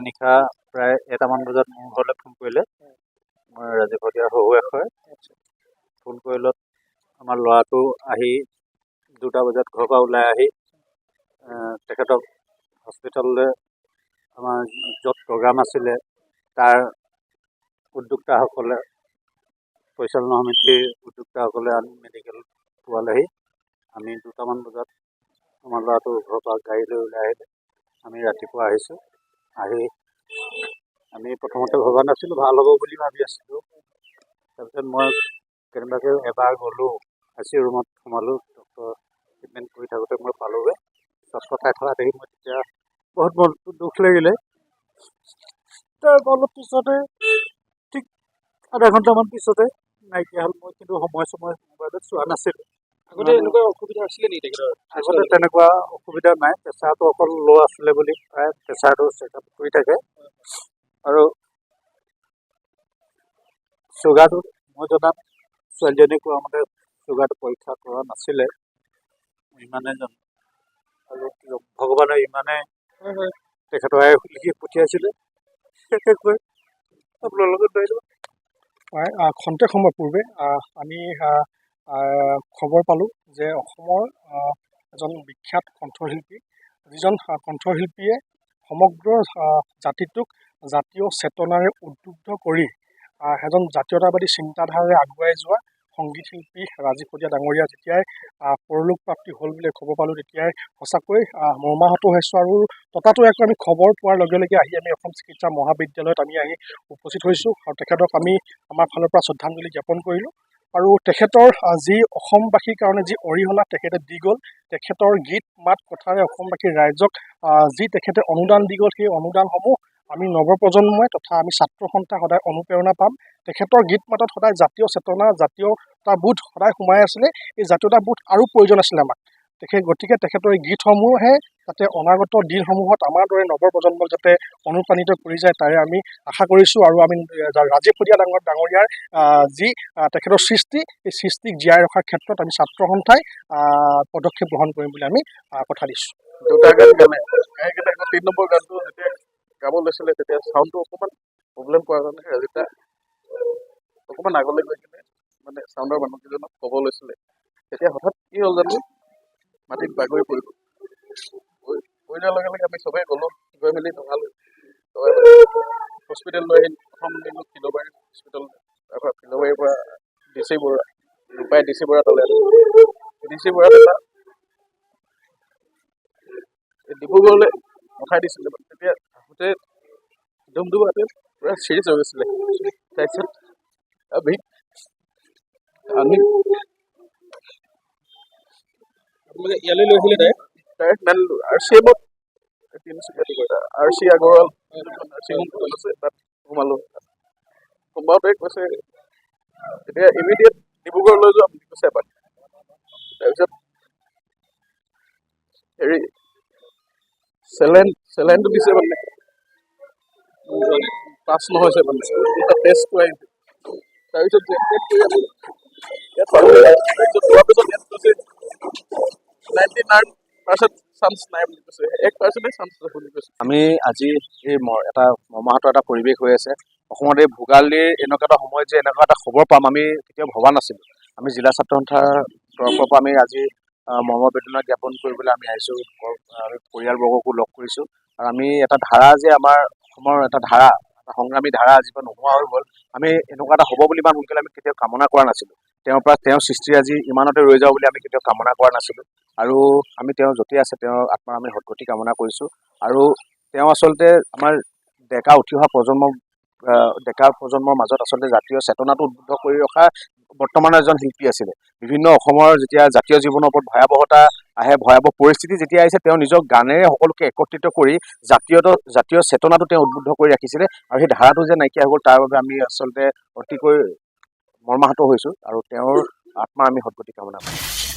নিশা প্ৰায় 1টামান বজাত মোৰ ঘৰলৈ ফোন কৰিলে। মই ৰাজীৱ শদিয়াৰ শহুৱেক হয়। ফোন কৰিলত আমাৰ ল'ৰাটো আহি 2টা বজাত ঘৰৰ পৰা ওলাই আহি তেখেতক হস্পিটেললৈ আমাৰ য'ত প্ৰগ্ৰাম আছিলে তাৰ উদ্যোক্তাসকলে পৰিচালনা সমিতিৰ উদ্যোক্তাসকলে আমি মেডিকেল পোৱালেহি। আমি 2টামান বজাত আমাৰ ল'ৰাটো ঘৰৰ পৰা গাড়ী লৈ ওলাই আহিলে। আমি ৰাতিপুৱা আহিছোঁ। আহি আমি প্ৰথমতে ভবা নাছিলোঁ, ভাল হ'ব বুলি ভাবি আছিলোঁ। তাৰপিছত মই কেনেবাকৈ এবাৰ গ'লোঁ, ICU ৰুমত সোমালোঁ। ডক্টৰ ট্ৰিটমেণ্ট কৰি থাকোঁতে মই পালোঁগৈ। চটফটাই থকা দেখি মই তেতিয়া বহুত মনটো দুখ লাগিলে। তাৰ অলপ পিছতে ঠিক আধা ঘণ্টামান পিছতে নাইকিয়া হ'ল। মই কিন্তু সময় মোবাইলত চোৱা নাছিলোঁ। আগতে এনেকুৱা অসুবিধা আছিলে নেকি তেখেতৰ? আগতে তেনেকুৱা অসুবিধা নাই। প্ৰেছাৰটো অকল ল' আছিলে বুলি প্ৰায় প্ৰেছাৰটো চেকআপ কৰি থাকে। আৰু চুগাৰটো মই জনাত ছোৱালীজনীয়ে কোৱা মতে চুগাৰটো পৰীক্ষা কৰা নাছিলে। ইমানে জানো। আৰু ভগৱানে ইমানে তেখেতৰ লিখি পঠিয়াইছিলে। বিশেষকৈ আপোনালোকে খন্তেক সময় পূৰ্বে আমি খবৰ পালোঁ যে অসমৰ এজন বিখ্যাত কণ্ঠশিল্পী, যিজন কণ্ঠশিল্পীয়ে সমগ্ৰ জাতিটোক জাতীয় চেতনাৰে উদ্বুদ্ধ কৰি এজন জাতীয়তাবাদী চিন্তাধাৰাৰে আগুৱাই যোৱা সংগীত শিল্পী ৰাজীৱ শদিয়া ডাঙৰীয়া যেতিয়াই পৰলোক প্ৰাপ্তি হ'ল বুলি খবৰ পালোঁ, তেতিয়াই সঁচাকৈ মৰ্মাহত হৈছোঁ। আৰু ততাতৈয়াকৈ আমি খবৰ পোৱাৰ লগে লগে আমি অসম চিকিৎসা মহাবিদ্যালয়ত আমি আহি উপস্থিত হৈছোঁ আৰু তেখেতক আমি আমাৰ ফালৰ পৰা শ্ৰদ্ধাঞ্জলি জ্ঞাপন কৰিলোঁ। আৰু তেখেতৰ যি অসমবাসীৰ কাৰণে যি অৰিহণা তেখেতে দি গ'ল, তেখেতৰ গীত মাত কথাৰে অসমবাসীৰ ৰাইজক যি তেখেতে অনুদান দি গ'ল, সেই অনুদানসমূহ আমি নৱপ্ৰজন্মই তথা আমি ছাত্ৰ সন্থাই সদায় অনুপ্ৰেৰণা পাম। তেখেতৰ গীত মাতত সদায় জাতীয় চেতনা, জাতীয়তাবোধ সদায় সোমাই আছিলে। এই জাতীয়তাবোধ আৰু প্ৰয়োজন আছিলে আমাক। গতিকে তেখেতৰ এই গীতসমূহে যাতে অনাগত দিনসমূহত আমাৰ দৰে নৱপ্ৰজন্মক যাতে অনুপ্ৰাণিত কৰি যায়, তাৰে আমি আশা কৰিছোঁ। আৰু আমি ৰাজীৱ শদিয়া ডাঙৰীয়াৰ যি তেখেতৰ সৃষ্টি, এই সৃষ্টিক জীয়াই ৰখাৰ ক্ষেত্ৰত আমি ছাত্ৰ সন্থাই পদক্ষেপ গ্ৰহণ কৰিম বুলি আমি কথা দিছোঁ। 2টা গান গালে। 3 নম্বৰ গানটো যেতিয়া গাব লৈছিলে তেতিয়া চাউণ্ডটো অকণমান প্ৰব্লেম পোৱাৰ কাৰণে ৰাজিতা অকণমান আগলৈ গৈ কিনে মানে চাউণ্ডৰ মানুহকেইজনক ক'ব লৈছিলে। তেতিয়া হঠাৎ কি হ'ল জানো, মাটিত বাগৰি পৰিব। পৰি যোৱাৰ লগে লগে আমি চবেই গ'লোঁ, গৈ মেলি নগালোঁ। হস্পিটেল লৈ আহিলোঁ। প্ৰথম নিলোঁ ফিল'বাৰী হস্পিটেল, তাৰপৰা ফিল'বাৰীৰ পৰা DC বৰুৱা, ৰূপাই DC বৰুৱা তালৈ DC বৰুৱা এটা ডিব্ৰুগড়লৈ পঠাই দিছিলে। তেতিয়া আহোঁতে ডুমডুমাতে পূৰা চিৰিয়াছ হৈ গৈছিলে। তাৰপিছত আমি আপোনালোকে ইয়ালৈ লৈ আহিলে ডাইৰেক্ট নানিলোঁ। RCMত Tinsukia RC Agarwal nursing home আছে, তাত সোমালোঁ। সোমাওঁতে কৈছে এতিয়া ইমিডিয়েট ডিব্ৰুগড় লৈ যোৱা বুলি কৈছে এপাক। তাৰপিছত হেৰি চেলাইনটো দিছে মানে পাছ নহৈছে মানে টেষ্ট কৰাই। তাৰপিছত ইয়াত পালোঁ। তাৰপিছত পোৱাৰ পিছত ইয়াত কৈছে 99% চান্স নাই বুলি কৈছে, 1% চান্স আছে বুলি কৈছে। আমি আজি এই এটা মৰ্মাহত এটা পৰিৱেশ হৈ আছে অসমত। এই ভোগালীৰ এনেকুৱা এটা সময় যে এনেকুৱা এটা খবৰ পাম আমি কেতিয়াও ভবা নাছিলোঁ। আমি জিলা ছাত্ৰ সন্থাৰ তৰফৰ পৰা আমি আজি মৰ্মবেদনা জ্ঞাপন কৰিবলৈ আমি আহিছোঁ। পৰিয়ালবৰ্গকো লগ কৰিছোঁ। আৰু আমি এটা ধাৰা যে আমাৰ অসমৰ এটা ধাৰা, এটা সংগ্ৰামী ধাৰা আজিকালি নোহোৱা হৈ গ'ল। আমি এনেকুৱা এটা হ'ব বুলি ইমান সোনকালে আমি কেতিয়াও কামনা কৰা নাছিলোঁ। তেওঁৰ পৰা তেওঁৰ সৃষ্টি আজি ইমানতে ৰৈ যাওঁ বুলি আমি কেতিয়াও কামনা কৰা নাছিলোঁ। আৰু আমি তেওঁ য'তেই আছে তেওঁৰ আত্মাৰ আমি সদ্গতি কামনা কৰিছোঁ। আৰু তেওঁ আচলতে আমাৰ উঠি অহা ডেকা প্ৰজন্মৰ মাজত আচলতে জাতীয় চেতনাটো উদ্বুদ্ধ কৰি ৰখা বৰ্তমানৰ এজন শিল্পী আছিলে। বিভিন্ন অসমৰ যেতিয়া জাতীয় জীৱনৰ ওপৰত ভয়াৱহতা আহে, ভয়াৱহ পৰিস্থিতি যেতিয়া আহিছে, তেওঁ নিজৰ গানেৰে সকলোকে একত্ৰিত কৰি জাতীয় চেতনাটো তেওঁ উদ্বুদ্ধ কৰি ৰাখিছিলে। আৰু সেই ধাৰাটো যে নাইকিয়া হৈ গ'ল, তাৰ বাবে আমি আচলতে অতিকৈ মৰ্মাহত হৈছোঁ। আৰু তেওঁৰ আত্মাৰ আমি সদ্গতি কামনা কৰিছোঁ।